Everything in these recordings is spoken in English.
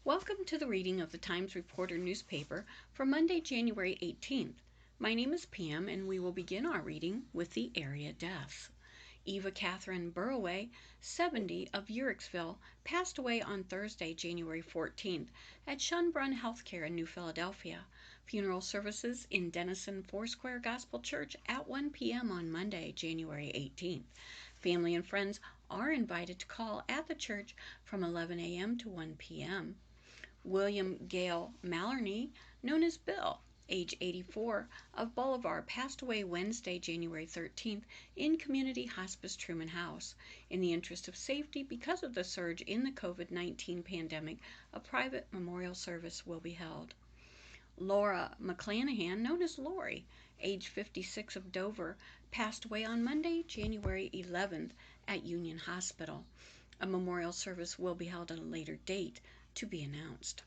Welcome to the reading of the Times Reporter newspaper for Monday, January 18th. My name is Pam, and we will begin our reading with the area deaths. Eva Catherine Burroway, 70, of Uhrichsville, passed away on Thursday, January 14th, at Schönbrunn Healthcare in New Philadelphia. Funeral services in Denison Foursquare Gospel Church at 1 p.m. on Monday, January 18th. Family and friends are invited to call at the church from 11 a.m. to 1 p.m. William Gale Mallarney, known as Bill, age 84, of Bolivar, passed away Wednesday, January 13th, in Community Hospice Truman House. In the interest of safety, because of the surge in the COVID-19 pandemic, a private memorial service will be held. Laura McClanahan, known as Lori, age 56, of Dover, passed away on Monday, January 11th, at Union Hospital. A memorial service will be held at a later date to be announced.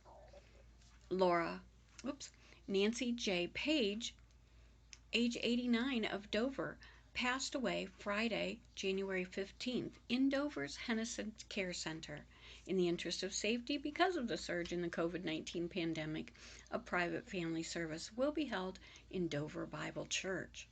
Nancy J. Page, age 89, of Dover, passed away Friday, January 15th, in Dover's Hennessy Care Center. In the interest of safety, because of the surge in the COVID-19 pandemic, a private family service will be held in Dover Bible Church.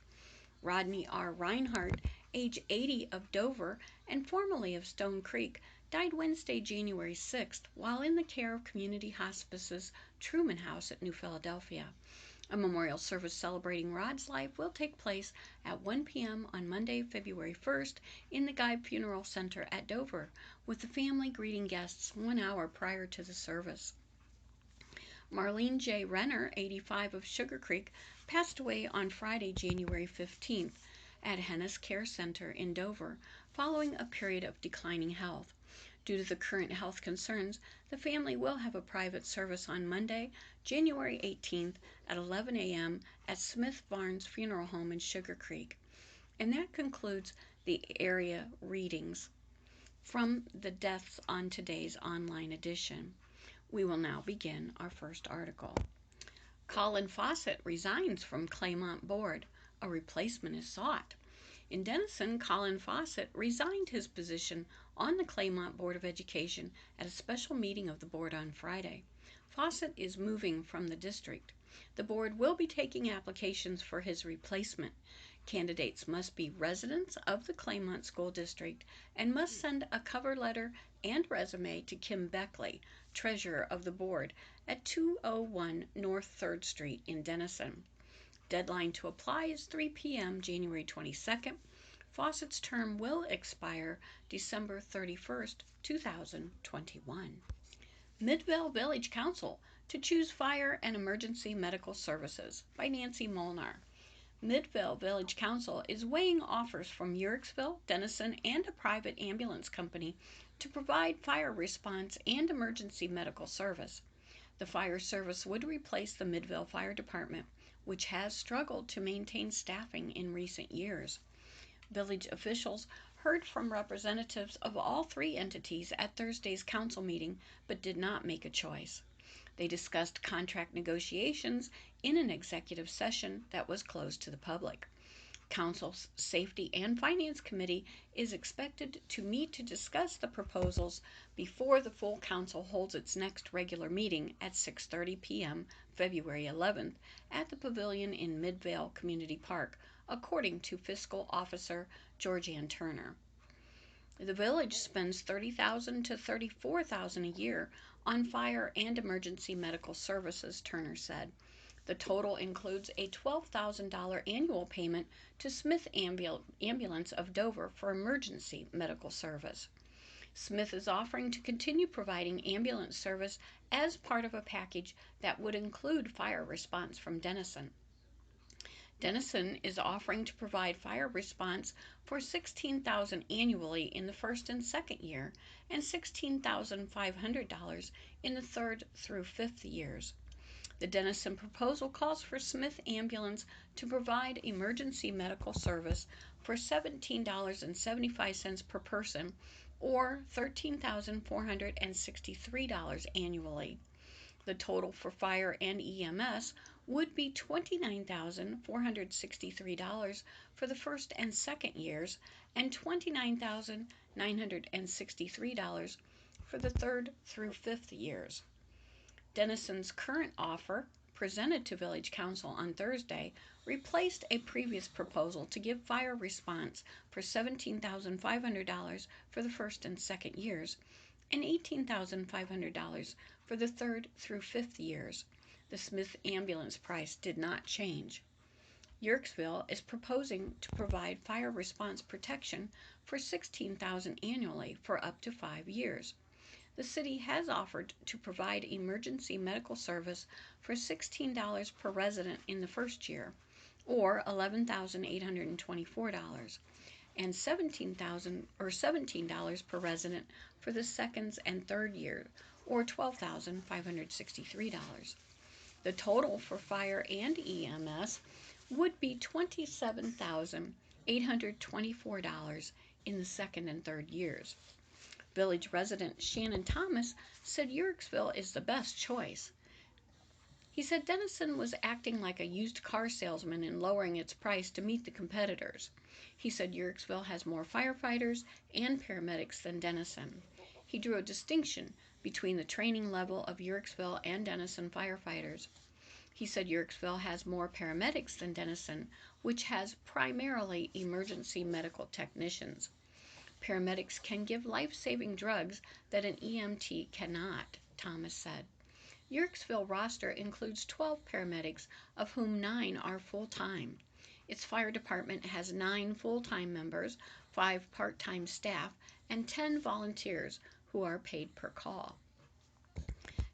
Rodney R. Reinhardt, age 80, of Dover and formerly of Stone Creek, died Wednesday, January 6th, while in the care of Community Hospice's Truman House at New Philadelphia. A memorial service celebrating Rod's life will take place at 1 p.m. on Monday, February 1st, in the Guy Funeral Center at Dover, with the family greeting guests 1 hour prior to the service. Marlene J. Renner, 85, of Sugar Creek, passed away on Friday, January 15th, at Hennessy Care Center in Dover, following a period of declining health. Due to the current health concerns, the family will have a private service on Monday, January 18th at 11 a.m. at Smith Barnes Funeral Home in Sugar Creek. And that concludes the area readings from the deaths on today's online edition. We will now begin our first article. Colin Fawcett resigns from Claymont Board. A replacement is sought. In Denison, Colin Fawcett resigned his position on the Claymont Board of Education at a special meeting of the board on Friday. Fawcett is moving from the district. The board will be taking applications for his replacement. Candidates must be residents of the Claymont School District and must send a cover letter and resume to Kim Beckley, treasurer of the board, at 201 North 3rd Street in Denison. Deadline to apply is 3 p.m. January 22nd. Fawcett's term will expire December 31st, 2021. Midvale Village Council to choose fire and emergency medical services by Nancy Molnar. Midvale Village Council is weighing offers from Uhrichsville, Denison, and a private ambulance company to provide fire response and emergency medical service. The fire service would replace the Midvale Fire Department, which has struggled to maintain staffing in recent years. Village officials heard from representatives of all three entities at Thursday's council meeting, but did not make a choice. They discussed contract negotiations in an executive session that was closed to the public. Council's Safety and Finance Committee is expected to meet to discuss the proposals before the full council holds its next regular meeting at 6:30 p.m. February 11th at the Pavilion in Midvale Community Park, according to Fiscal Officer Georgianne Turner. The village spends $30,000 to $34,000 a year on fire and emergency medical services, Turner said. The total includes a $12,000 annual payment to Smith Ambulance of Dover for emergency medical service. Smith is offering to continue providing ambulance service as part of a package that would include fire response from Denison. Denison is offering to provide fire response for $16,000 annually in the first and second year and $16,500 in the third through fifth years. The Denison proposal calls for Smith Ambulance to provide emergency medical service for $17.75 per person or $13,463 annually. The total for fire and EMS would be $29,463 for the first and second years and $29,963 for the third through fifth years. Denison's current offer, presented to Village Council on Thursday, replaced a previous proposal to give fire response for $17,500 for the first and second years and $18,500 for the third through fifth years. The Smith ambulance price did not change. Yerkesville is proposing to provide fire response protection for $16,000 annually for up to 5 years. The city has offered to provide emergency medical service for $16 per resident in the first year, or $11,824, and $17 per resident for the second and third year, or $12,563. The total for fire and EMS would be $27,824 in the second and third years. Village resident Shannon Thomas said Yerkesville is the best choice. He said Denison was acting like a used car salesman in lowering its price to meet the competitors. He said Yerkesville has more firefighters and paramedics than Denison. He drew a distinction between the training level of Yerkesville and Denison firefighters. He said Yerkesville has more paramedics than Denison, which has primarily emergency medical technicians. Paramedics can give life-saving drugs that an EMT cannot, Thomas said. Yerkesville roster includes 12 paramedics, of whom 9 are full-time. Its fire department has 9 full-time members, 5 part-time staff, and 10 volunteers who are paid per call.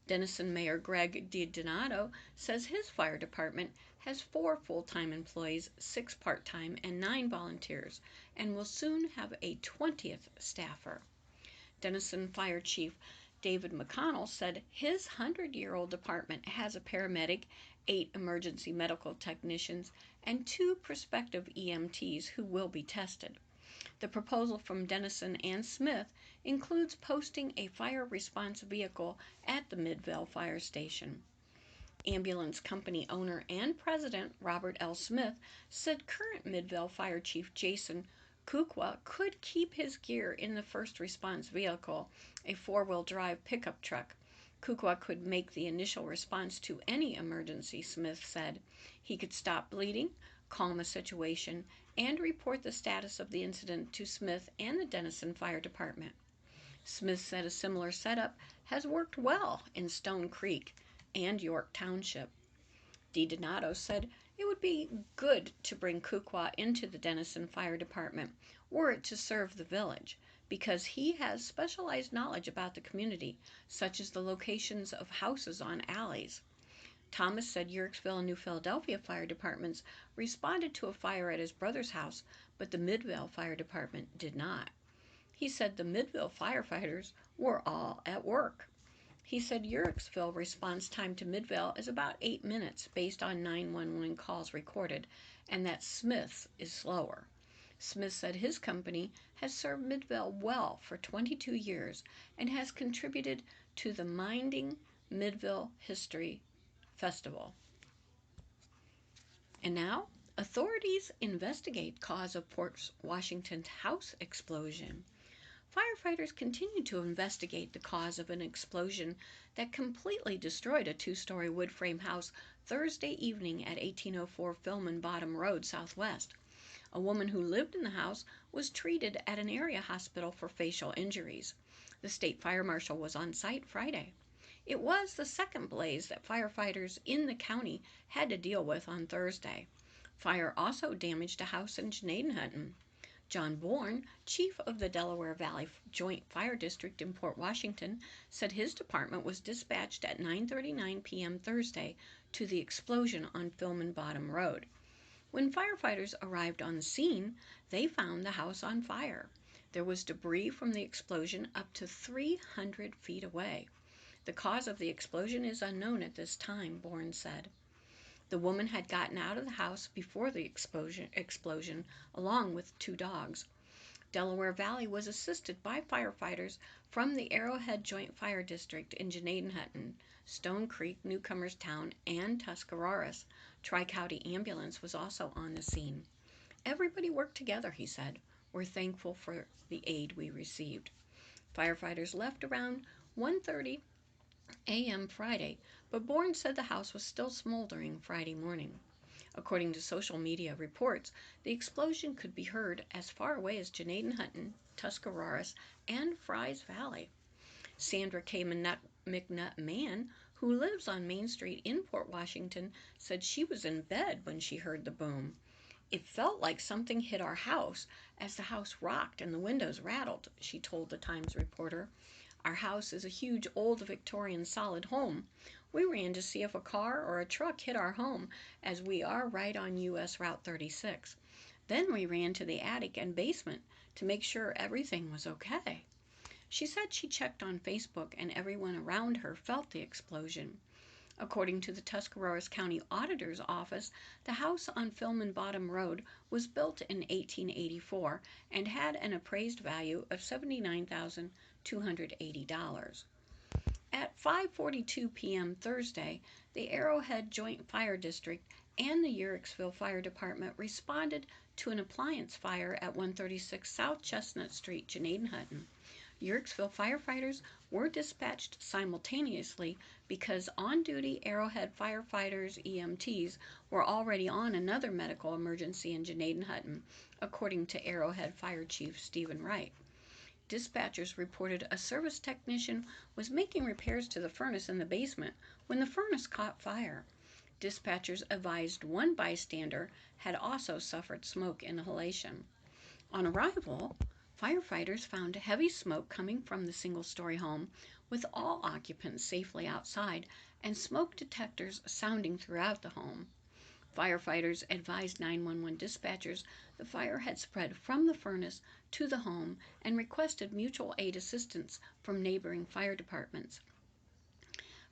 Denison Mayor Greg DiDonato says his fire department has 4 full-time employees, 6 part-time, and 9 volunteers, and will soon have a 20th staffer. Denison Fire Chief David McConnell said his 100-year-old department has a paramedic, 8 emergency medical technicians, and 2 prospective EMTs who will be tested. The proposal from Denison and Smith includes posting a fire response vehicle at the Midvale Fire Station. Ambulance company owner and president Robert L. Smith said current Midvale Fire Chief Jason Kukwa could keep his gear in the first response vehicle, a 4-wheel drive pickup truck. Kukwa could make the initial response to any emergency, Smith said. He could stop bleeding, calm a situation, and report the status of the incident to Smith and the Denison Fire Department. Smith said a similar setup has worked well in Stone Creek and York Township. DiDonato said it would be good to bring Kukwa into the Denison Fire Department were it to serve the village, because he has specialized knowledge about the community, such as the locations of houses on alleys. Thomas said Yerkesville and New Philadelphia fire departments responded to a fire at his brother's house, but the Midvale Fire Department did not. He said the Midvale firefighters were all at work. He said Yerkesville response time to Midvale is about 8 minutes based on 911 calls recorded, and that Smith's is slower. Smith said his company has served Midvale well for 22 years and has contributed to the Minding Midvale History Festival. And now, authorities investigate cause of Port Washington's house explosion. Firefighters continue to investigate the cause of an explosion that completely destroyed a 2-story wood frame house Thursday evening at 1804 Philman Bottom Road Southwest. A woman who lived in the house was treated at an area hospital for facial injuries. The state fire marshal was on site Friday. It was the second blaze that firefighters in the county had to deal with on Thursday. Fire also damaged a house in Gnadenhutton. John Bourne, chief of the Delaware Valley Joint Fire District in Port Washington, said his department was dispatched at 9:39 p.m. Thursday to the explosion on Philman Bottom Road. When firefighters arrived on the scene, they found the house on fire. There was debris from the explosion up to 300 feet away. The cause of the explosion is unknown at this time, Bourne said. The woman had gotten out of the house before the explosion along with 2 dogs. Delaware Valley was assisted by firefighters from the Arrowhead Joint Fire District in Gnadenhutton, Stone Creek, Newcomerstown, and Tuscarawas. Tri-County Ambulance was also on the scene. Everybody worked together, he said. We're thankful for the aid we received. Firefighters left around 1:30 a.m. Friday, but Bourne said the house was still smoldering Friday morning. According to social media reports, the explosion could be heard as far away as Gnedenhutton, Tuscarawas, and Fries Valley. Sandra K. McNutt-Mann, who lives on Main Street in Port Washington, said she was in bed when she heard the boom. It felt like something hit our house as the house rocked and the windows rattled, she told the Times reporter. Our house is a huge old Victorian solid home. We ran to see if a car or a truck hit our home, as we are right on US Route 36. Then we ran to the attic and basement to make sure everything was okay. She said she checked on Facebook and everyone around her felt the explosion. According to the Tuscarawas County Auditor's Office, the house on Filman Bottom Road was built in 1884 and had an appraised value of $79,280. At 5:42 p.m. Thursday, the Arrowhead Joint Fire District and the Uhrichsville Fire Department responded to an appliance fire at 136 South Chestnut Street, Gnedenhutton. Uhrichsville firefighters were dispatched simultaneously because on-duty Arrowhead firefighters, EMTs, were already on another medical emergency in Gnedenhutton, according to Arrowhead Fire Chief Stephen Wright. Dispatchers reported a service technician was making repairs to the furnace in the basement when the furnace caught fire. Dispatchers advised one bystander had also suffered smoke inhalation. On arrival, firefighters found heavy smoke coming from the single-story home, with all occupants safely outside and smoke detectors sounding throughout the home. Firefighters advised 911 dispatchers the fire had spread from the furnace to the home and requested mutual aid assistance from neighboring fire departments.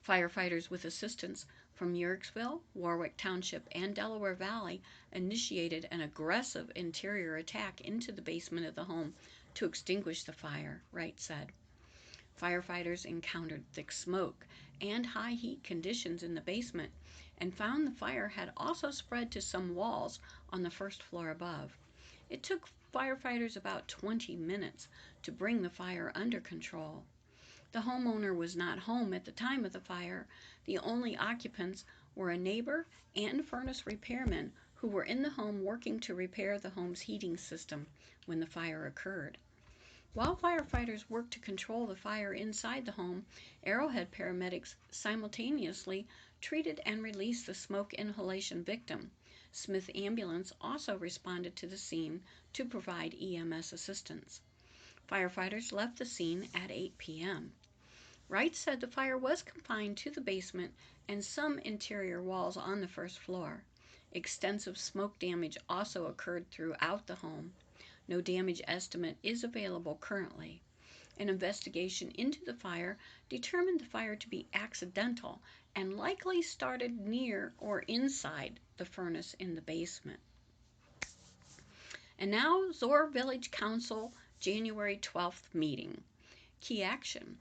Firefighters with assistance from Uhrichsville, Warwick Township, and Delaware Valley initiated an aggressive interior attack into the basement of the home to extinguish the fire, Wright said. Firefighters encountered thick smoke and high heat conditions in the basement and found the fire had also spread to some walls on the first floor above. It took firefighters about 20 minutes to bring the fire under control. The homeowner was not home at the time of the fire. The only occupants were a neighbor and furnace repairman who were in the home working to repair the home's heating system when the fire occurred. While firefighters worked to control the fire inside the home, Arrowhead paramedics simultaneously treated and released the smoke inhalation victim. Smith Ambulance also responded to the scene to provide EMS assistance. Firefighters left the scene at 8 p.m. Wright said the fire was confined to the basement and some interior walls on the first floor. Extensive smoke damage also occurred throughout the home. No damage estimate is available currently. An investigation into the fire determined the fire to be accidental and likely started near or inside the furnace in the basement. And now, Zoar Village Council January 12th meeting. Key action: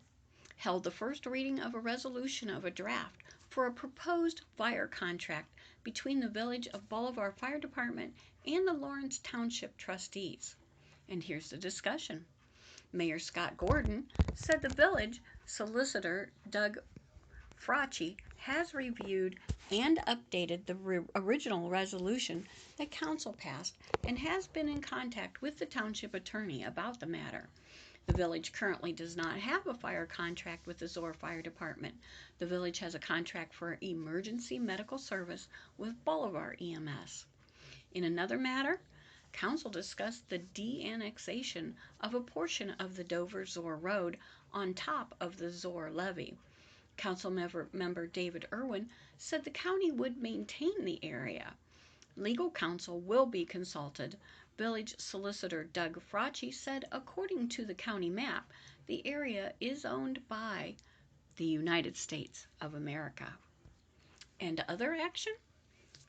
held the first reading of a resolution of a draft for a proposed fire contract between the Village of Bolivar Fire Department and the Lawrence Township trustees. And here's the discussion. Mayor Scott Gordon said the village solicitor Doug Fracci has reviewed and updated the original resolution that council passed and has been in contact with the township attorney about the matter. The village currently does not have a fire contract with the Zoar Fire Department. The village has a contract for emergency medical service with Bolivar EMS. In another matter, council discussed the de-annexation of a portion of the Dover-Zoar Road on top of the Zoar levee. Council member David Irwin said the county would maintain the area. Legal counsel will be consulted. Village solicitor Doug Fracci said according to the county map, the area is owned by the United States of America. And other action?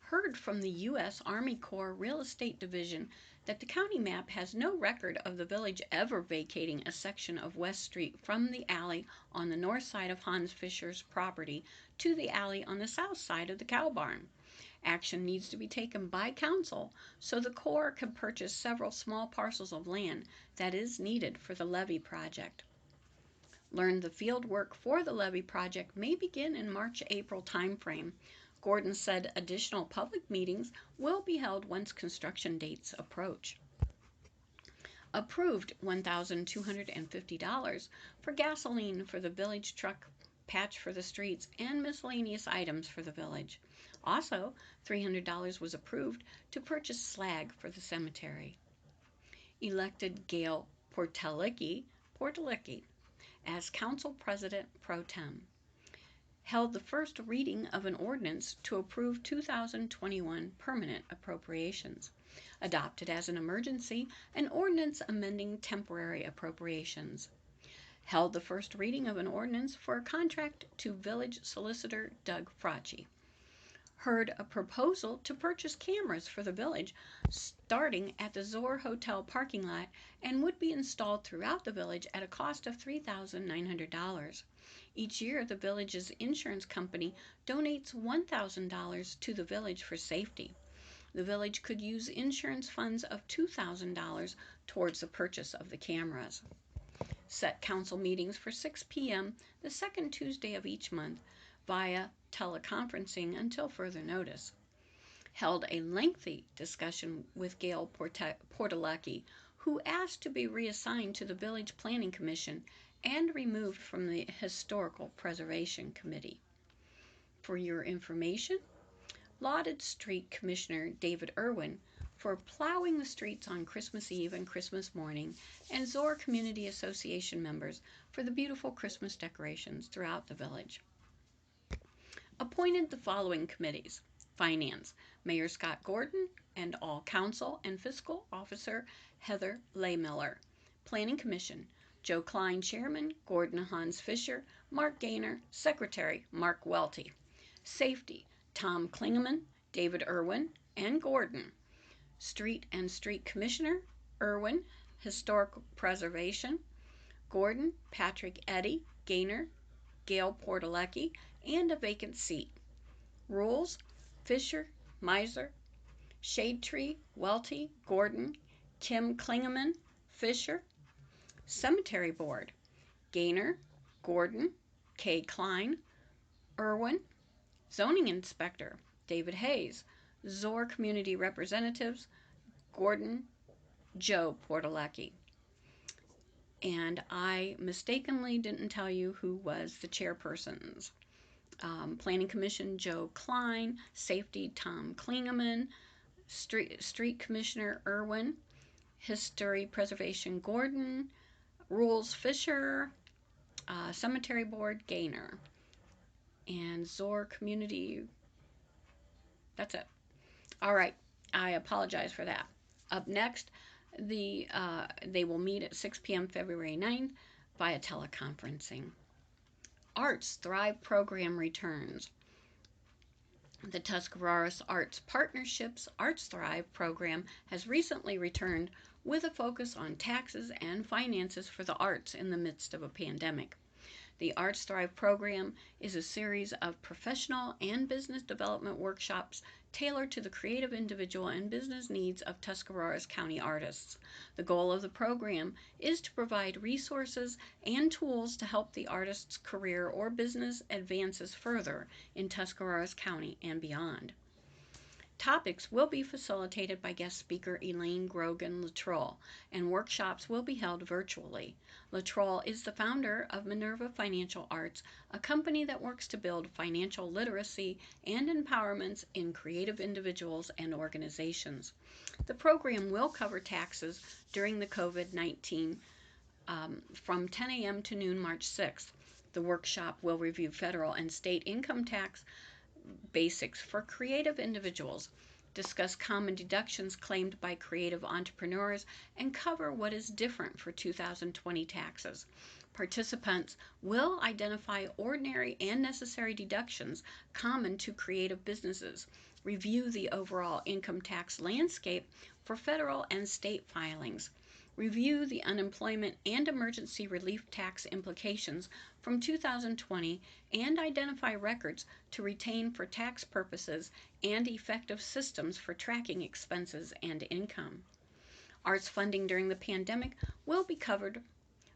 Heard from the U.S. Army Corps Real Estate Division that the county map has no record of the village ever vacating a section of West Street from the alley on the north side of Hans Fischer's property to the alley on the south side of the cow barn. Action needs to be taken by council so the Corps can purchase several small parcels of land that is needed for the levee project. Learned the field work for the levee project may begin in March-April timeframe. Gordon said additional public meetings will be held once construction dates approach. Approved $1,250 for gasoline for the village truck, patch for the streets, and miscellaneous items for the village. Also, $300 was approved to purchase slag for the cemetery. Elected Gail Portalicki as Council President Pro Tem. Held the first reading of an ordinance to approve 2021 permanent appropriations. Adopted as an emergency an ordinance amending temporary appropriations. Held the first reading of an ordinance for a contract to village solicitor Doug Fracci. Heard a proposal to purchase cameras for the village starting at the Zor Hotel parking lot and would be installed throughout the village at a cost of $3,900. Each year, the village's insurance company donates $1,000 to the village for safety. The village could use insurance funds of $2,000 towards the purchase of the cameras. Set council meetings for 6 p.m. the second Tuesday of each month via teleconferencing until further notice. Held a lengthy discussion with Gail Portalicki, who asked to be reassigned to the Village Planning Commission and removed from the Historical Preservation Committee. For your information, lauded Street Commissioner David Irwin for plowing the streets on Christmas Eve and Christmas morning, and Zor Community Association members for the beautiful Christmas decorations throughout the village. Appointed the following committees: Finance, Mayor Scott Gordon and all council and fiscal officer Heather Laymiller. Planning Commission, Joe Klein, Chairman, Gordon Hans Fisher, Mark Gaynor, Secretary, Mark Welty. Safety, Tom Klingeman, David Irwin, and Gordon. Street and Street Commissioner, Irwin. Historical Preservation, Gordon, Patrick Eddy, Gaynor, Gail Portalicki, and a vacant seat. Rules, Fisher, Miser. Shade Tree, Welty, Gordon, Kim Klingeman, Fisher. Cemetery Board, Gaynor, Gordon, Kay Klein, Irwin. Zoning Inspector, David Hayes. Zor Community Representatives, Gordon, Joe Portalicki. And I mistakenly didn't tell you who was the chairpersons. Planning Commission, Joe Klein. Safety, Tom Klingeman. Street Commissioner, Irwin. History Preservation, Gordon. Rules, Fisher. Cemetery Board, Gaynor. And Zor Community, that's it. All right, I apologize for that. Up next, they will meet at 6 p.m. February 9th via teleconferencing. Arts Thrive program returns. The Tuscarawas Arts Partnerships Arts Thrive program has recently returned with a focus on taxes and finances for the arts in the midst of a pandemic. The Arts Thrive program is a series of professional and business development workshops tailored to the creative individual and business needs of Tuscarawas County artists. The goal of the program is to provide resources and tools to help the artist's career or business advances further in Tuscarawas County and beyond. Topics will be facilitated by guest speaker Elaine Grogan Latroll, and workshops will be held virtually. Latroll is the founder of Minerva Financial Arts, a company that works to build financial literacy and empowerments in creative individuals and organizations. The program will cover taxes during the COVID-19 from 10 a.m. to noon March 6th. The workshop will review federal and state income tax basics for creative individuals, discuss common deductions claimed by creative entrepreneurs, and cover what is different for 2020 taxes. Participants will identify ordinary and necessary deductions common to creative businesses, review the overall income tax landscape for federal and state filings, review the unemployment and emergency relief tax implications from 2020, and identify records to retain for tax purposes and effective systems for tracking expenses and income. Arts funding during the pandemic will be covered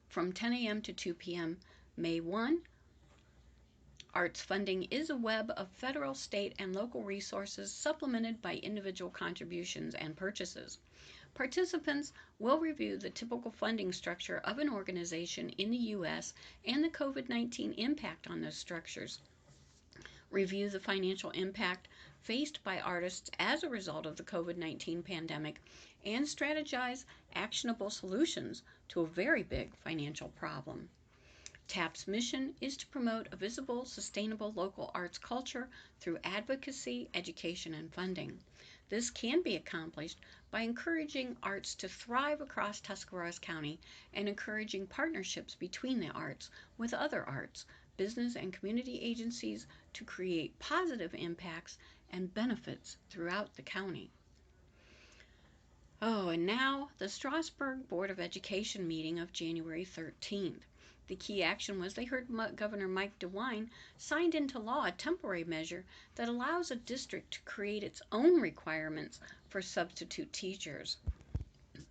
from 10 a.m. to 2 p.m. May 1, arts funding is a web of federal, state, and local resources supplemented by individual contributions and purchases. Participants will review the typical funding structure of an organization in the U.S. and the COVID-19 impact on those structures. Review the financial impact faced by artists as a result of the COVID-19 pandemic and strategize actionable solutions to a very big financial problem. TAP's mission is to promote a visible, sustainable local arts culture through advocacy, education, and funding. This can be accomplished by encouraging arts to thrive across Tuscarawas County and encouraging partnerships between the arts with other arts, business, and community agencies to create positive impacts and benefits throughout the county. Oh, and now the Strasburg Board of Education meeting of January 13th. The key action was they heard Governor Mike DeWine signed into law a temporary measure that allows a district to create its own requirements for substitute teachers.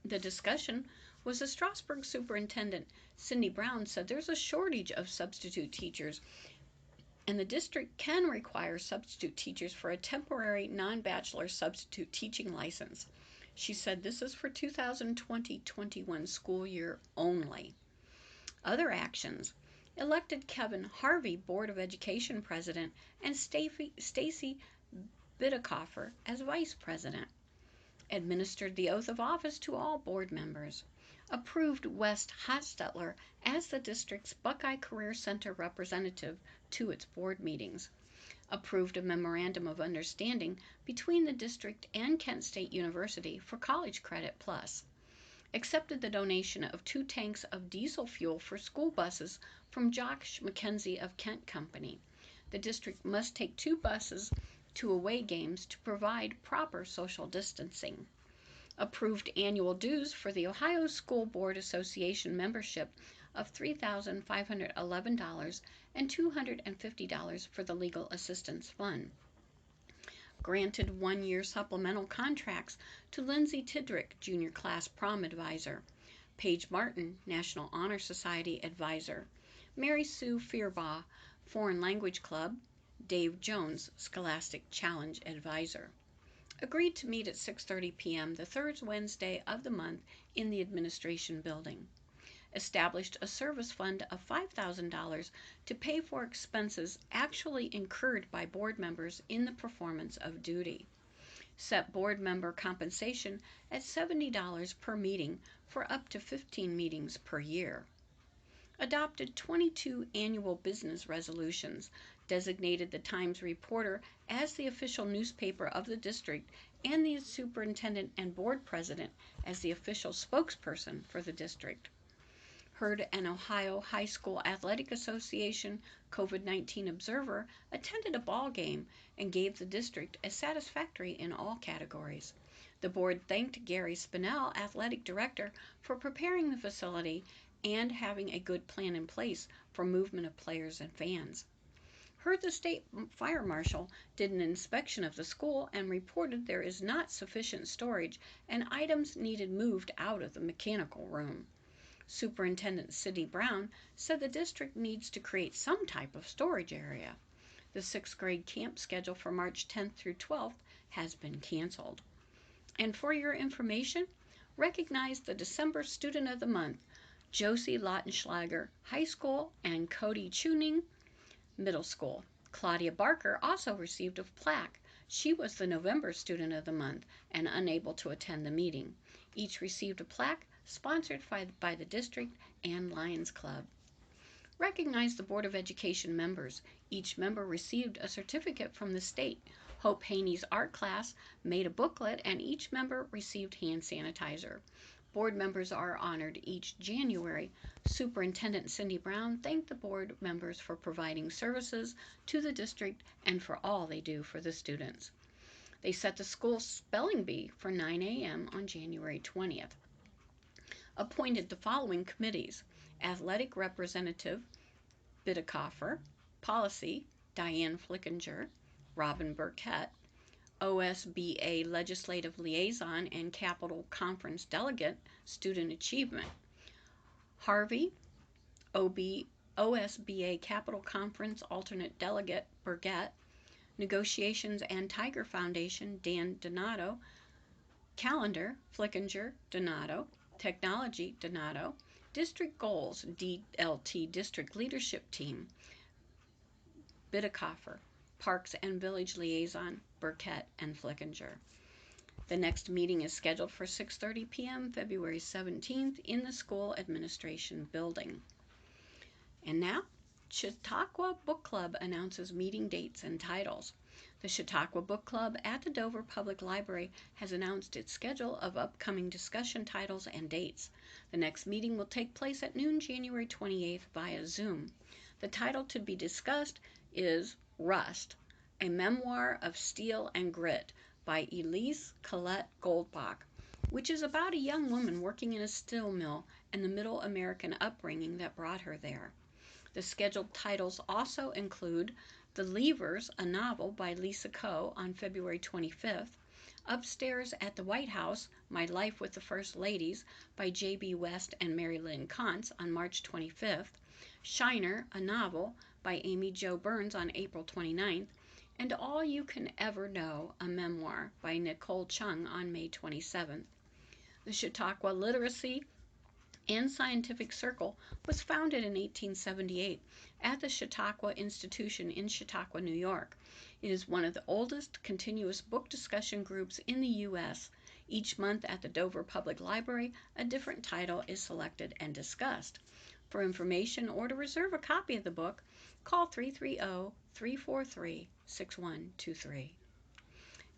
The discussion was the Strasburg Superintendent Cindy Brown said there's a shortage of substitute teachers and the district can require substitute teachers for a temporary non-bachelor substitute teaching license. She said this is for 2020-21 school year only. Other actions: elected Kevin Harvey Board of Education President and Stacy Bidekoffer as Vice President. Administered the oath of office to all board members. Approved West Hostetler as the district's Buckeye Career Center representative to its board meetings. Approved a memorandum of understanding between the district and Kent State University for College Credit Plus. Accepted the donation of 2 tanks of diesel fuel for school buses from Josh McKenzie of Kent Company. The district must take 2 buses to away games to provide proper social distancing. Approved annual dues for the Ohio School Board Association membership of $3,511 and $250 for the Legal Assistance Fund. Granted 1-year supplemental contracts to Lindsay Tidrick, Junior Class Prom Advisor, Paige Martin, National Honor Society Advisor, Mary Sue Fearbaugh, Foreign Language Club, Dave Jones, Scholastic Challenge Advisor. Agreed to meet at 6:30 p.m. the third Wednesday of the month in the Administration Building. Established a service fund of $5,000 to pay for expenses actually incurred by board members in the performance of duty. Set board member compensation at $70 per meeting for up to 15 meetings per year. Adopted 22 annual business resolutions, designated the Times Reporter as the official newspaper of the district and the superintendent and board president as the official spokesperson for the district. Heard an Ohio High School Athletic Association COVID-19 observer attended a ball game and gave the district a satisfactory in all categories. The board thanked Gary Spinell, athletic director, for preparing the facility and having a good plan in place for movement of players and fans. Heard the state fire marshal did an inspection of the school and reported there is not sufficient storage and items needed moved out of the mechanical room. Superintendent Cindy Brown said the district needs to create some type of storage area. The 6th grade camp schedule for March 10th through 12th has been canceled. And for your information, recognize the December Student of the Month, Josie Lautenschlager, High School, and Cody Tuning, Middle School. Claudia Barker also received a plaque. She was the November Student of the Month and unable to attend the meeting. Each received a plaque sponsored by the district and Lions Club. Recognize the Board of Education members. Each member received a certificate from the state. Hope Haney's art class made a booklet and each member received hand sanitizer. Board members are honored each January. Superintendent Cindy Brown thanked the board members for providing services to the district and for all they do for the students. They set the school spelling bee for 9 a.m. on January 20th. Appointed the following committees: Athletic Representative Bidekoffer, Policy Diane Flickinger, Robin Burkett, OSBA Legislative Liaison and Capital Conference Delegate, Student Achievement, Harvey, OB OSBA Capital Conference alternate delegate Burgett, Negotiations and Tiger Foundation Dan Donato, Calendar Flickinger Donato, Technology Donato, District Goals DLT District Leadership Team Bidekoffer, Parks and Village Liaison Burkett and Flickinger. The next meeting is scheduled for 6:30 p.m. February 17th in the School Administration Building. And now, Chautauqua Book Club announces meeting dates and titles. The Chautauqua Book Club at the Dover Public Library has announced its schedule of upcoming discussion titles and dates. The next meeting will take place at noon January 28th via Zoom. The title to be discussed is Rust, a Memoir of Steel and Grit by Elise Colette Goldbach, which is about a young woman working in a steel mill and the Middle American upbringing that brought her there. The scheduled titles also include The Leavers, a novel by Lisa Coe on February 25th, Upstairs at the White House, My Life with the First Ladies by J.B. West and Mary Lynn Kantz on March 25th, Shiner, a novel by Amy Jo Burns on April 29th, and All You Can Ever Know, a memoir by Nicole Chung on May 27th. The Chautauqua Literacy and Scientific Circle was founded in 1878 at the Chautauqua Institution in Chautauqua, New York. It is one of the oldest continuous book discussion groups in the U.S. Each month at the Dover Public Library, a different title is selected and discussed. For information or to reserve a copy of the book, call 330-343-6123.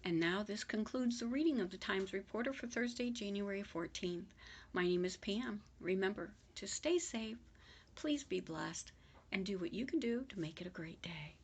And now this concludes the reading of the Times Reporter for Thursday, January 14th. My name is Pam. Remember to stay safe, please be blessed, and do what you can do to make it a great day.